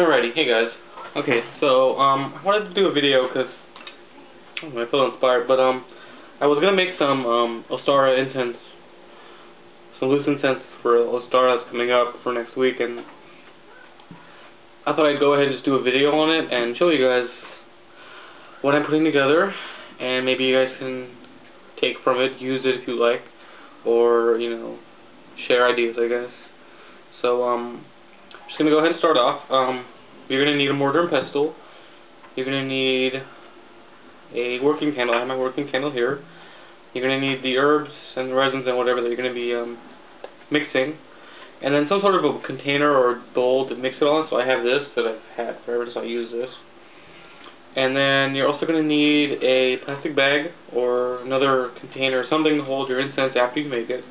Alrighty, hey guys. Okay, so I wanted to do a video because I feel inspired, but I was gonna make some Ostara Incense, some loose incense for Ostara that's coming up for next week, and I thought I'd go ahead and just do a video on it and show you guys what I'm putting together, and maybe you guys can take from it, use it if you like, or share ideas, I guess. So just gonna go ahead and start off. You're gonna need a mortar and pestle. You're gonna need a working candle. I have my working candle here. You're gonna need the herbs and resins and whatever that you're gonna be mixing, and then some sort of a container or bowl to mix it on. So I have this that I've had forever, so I use this. And then you're also gonna need a plastic bag or another container, something to hold your incense after you make it,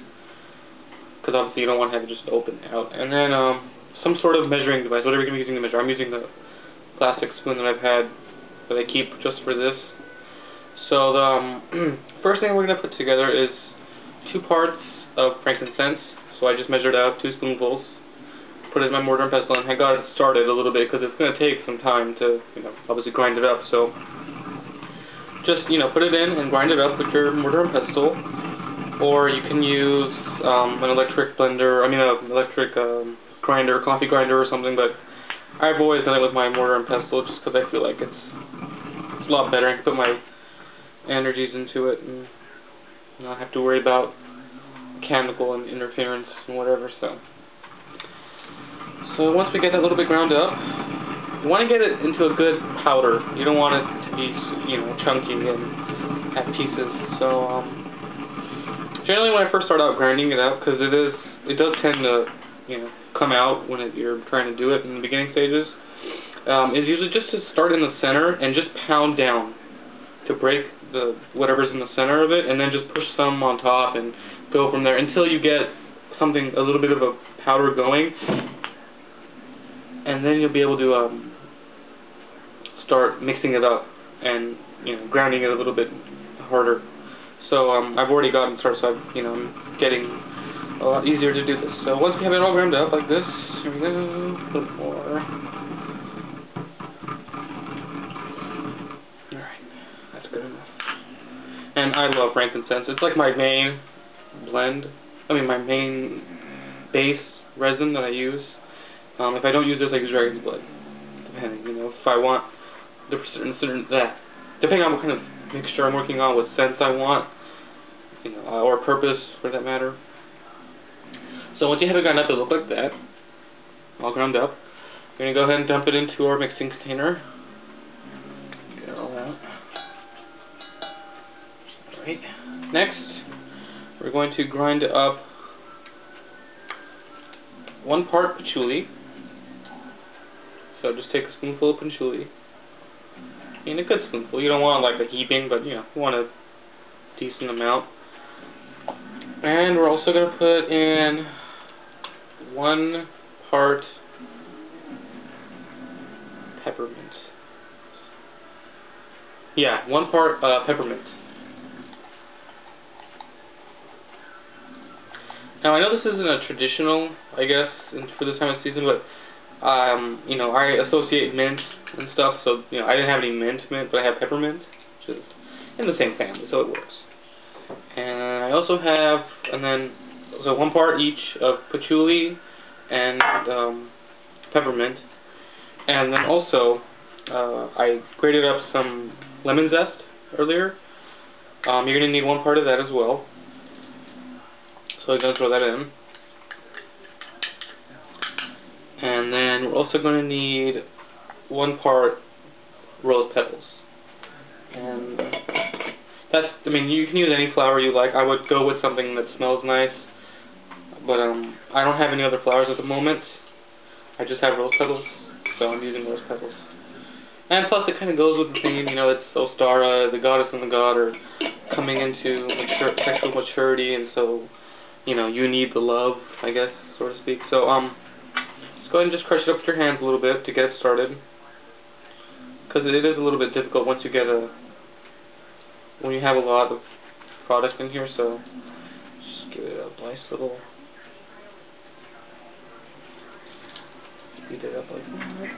because obviously you don't want to have it just open out. And then some sort of measuring device, whatever you're going to be using to measure. I'm using the plastic spoon that I've had, that I keep just for this. So the first thing we're going to put together is 2 parts of frankincense. So I just measured out 2 spoonfuls, put it in my mortar and pestle, and I got it started a little bit because it's going to take some time to, obviously grind it up. So just, put it in and grind it up with your mortar and pestle. Or you can use an electric blender, an electric grinder, coffee grinder or something, but I've always done it with my mortar and pestle just because I feel like it's a lot better. I can put my energies into it and not have to worry about mechanical and interference and whatever. So once we get that a little bit ground up, you want to get it into a good powder. You don't want it to be, chunky and have pieces. So generally when I first start out grinding it up, because it does tend to come out when you're trying to do it in the beginning stages, is usually just to start in the center and just pound down to break whatever's in the center of it, and then just push some on top and go from there until you get something, a little bit of a powder going, and then you'll be able to start mixing it up and grounding it a little bit harder. So I've already gotten started, so I'm getting a lot easier to do this. So once we have it all ground up like this, here we go, a little more. Alright, that's good enough. And I love frankincense. It's like my main blend, my main base resin that I use. If I don't use this, I use dragon's blood. Depending, if I want depending on what kind of mixture I'm working on, what scents I want, or purpose for that matter. So once you have it ground up, it'll look like that, all ground up. We're going to go ahead and dump it into our mixing container. Get it all out. Alright. Next, we're going to grind up 1 part patchouli. So just take a spoonful of patchouli. A good spoonful. You don't want like a heaping, but you want a decent amount. And we're also going to put in 1 part peppermint. Yeah, 1 part peppermint. Now I know this isn't a traditional, I guess, for this time of season, but I associate mint and stuff, so I didn't have any mint, but I have peppermint, which is in the same family, so it works. And I also have, so 1 part each of patchouli and peppermint, and then also I grated up some lemon zest earlier. You're going to need 1 part of that as well, so I'm going to throw that in. And then we're also going to need 1 part rose petals. And that's, you can use any flower you like. I would go with something that smells nice, but I don't have any other flowers at the moment. I just have rose petals, so I'm using rose petals. And plus it kind of goes with the theme, it's Ostara, the goddess and the god are coming into sexual maturity, and so, you need the love, I guess, so to speak. So, go ahead and just crush it up with your hands a little bit to get it started, because it is a little bit difficult once you get when you have a lot of product in here. So just give it a nice little speed it up like that.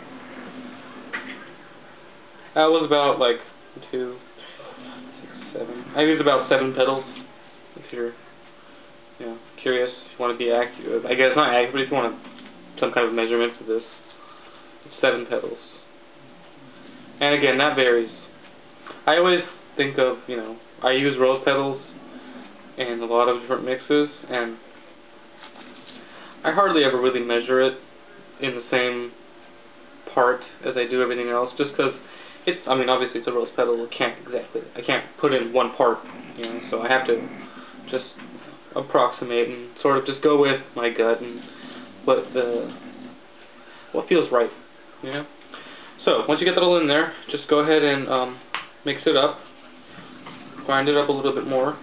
That was about like 2, 6, 7. I used about 7 petals. If you're, curious, if you want to be accurate. I guess not accurate, but if you want some kind of measurement for this, it's 7 petals. And again, that varies. I always think of, I use rose petals in a lot of different mixes, and I hardly ever really measure it in the same part as I do everything else, just because obviously it's a rose petal, I can't put in one part, so I have to just approximate and sort of just go with my gut and what feels right, So, once you get that all in there, just go ahead and mix it up, grind it up a little bit more,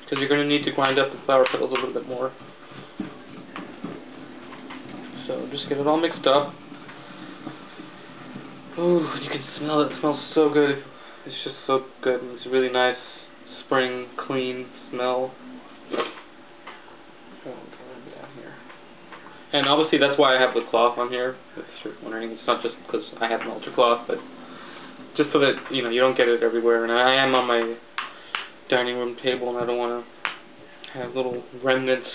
because you're going to need to grind up the flower petals a little bit more. So, just get it all mixed up. Ooh, you can smell it. It smells so good. It's just so good. It's a really nice spring, clean smell. Down here. And obviously that's why I have the cloth on here. If you're wondering, it's not just because I have an altar cloth, but just so that you don't get it everywhere. And I am on my dining room table, and I don't want to have little remnants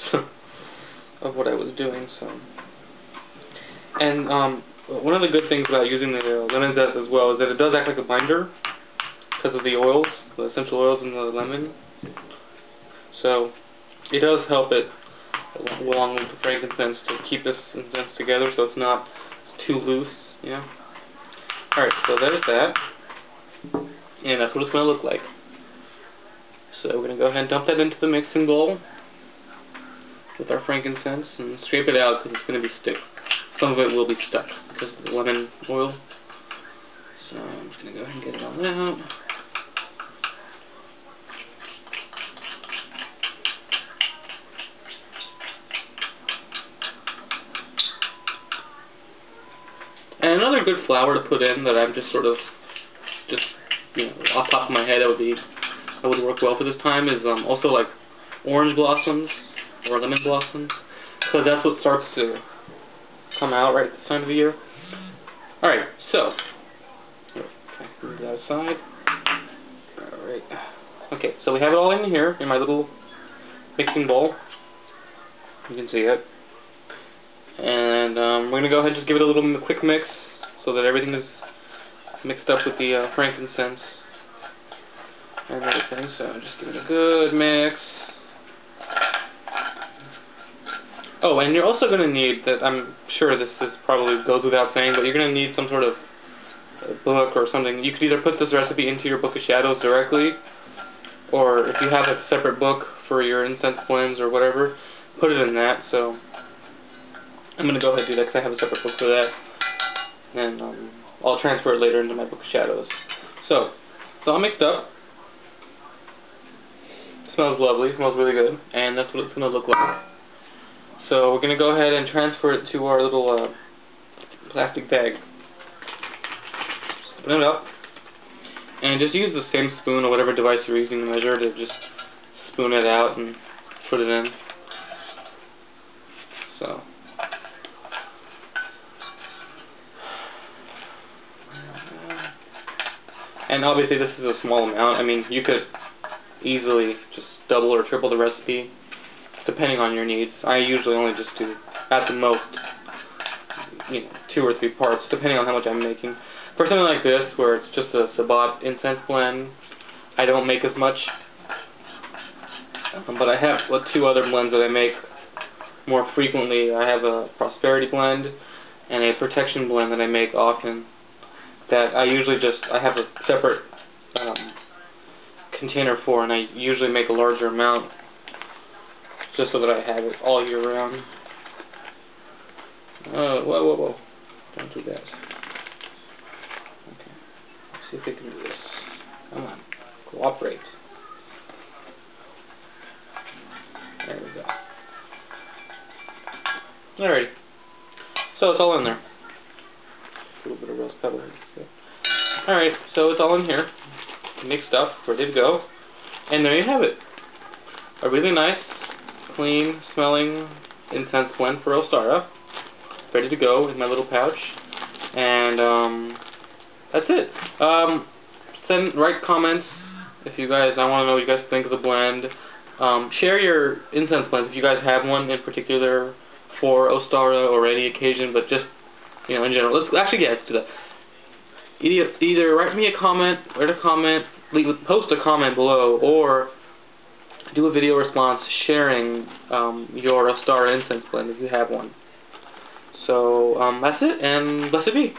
of what I was doing. So, and one of the good things about using the lemon zest as well is that it does act like a binder because of the oils, the essential oils in the lemon. So it does help it, along with the frankincense, to keep this incense together so it's not too loose, Alright, so there's that. And that's what it's going to look like. So we're going to go ahead and dump that into the mixing bowl with our frankincense and scrape it out because it's going to be stick. Some of it will be stuck because of the lemon oil. So I'm just going to go ahead and get it all out. And another good flower to put in that I'm just sort of, off the top of my head, that would work well for this time is also like orange blossoms or lemon blossoms. So that's what starts to come out right at this time of the year. Alright, so, move that aside. Alright. Okay, so we have it all in here, in my little mixing bowl. You can see it. And we're going to go ahead and just give it a little quick mix so that everything is mixed up with the frankincense and everything. So just give it a good mix. Oh, and you're also going to need, I'm sure this probably goes without saying, but you're going to need some sort of book or something. You could either put this recipe into your book of shadows directly, or if you have a separate book for your incense blends or whatever, put it in that. So I'm going to go ahead and do that because I have a separate book for that. And I'll transfer it later into my book of shadows. So, it's all mixed up. It smells lovely. It smells really good. And that's what it's going to look like. So we're going to go ahead and transfer it to our little plastic bag. Just open it up. And just use the same spoon or whatever device you're using to measure to just spoon it out and put it in. So. And obviously this is a small amount. I mean, you could easily just double or triple the recipe, depending on your needs. I usually only just do, at the most, 2 or 3 parts, depending on how much I'm making. For something like this, where it's just a Sabbat incense blend, I don't make as much. But I have 2 other blends that I make more frequently. I have a Prosperity blend and a Protection blend that I make often. That I usually I have a separate container for, and I usually make a larger amount just so that I have it all year round. Whoa. Don't do that. Okay. Let's see if we can do this. Come on. Cooperate. There we go. Alrighty. So it's all in there. A little bit of rose pepper. Alright, so it's all in here. Mixed up, ready to go. And there you have it. A really nice, clean smelling incense blend for Ostara. ready to go in my little pouch. And that's it. Write comments if you guys. I want to know what you guys think of the blend. Share your incense blends if you guys have one in particular for Ostara or any occasion, but just in general. Let's do that. Either write me a comment, post a comment below, or do a video response sharing your Ostara incense blend if you have one. So that's it, and blessed be.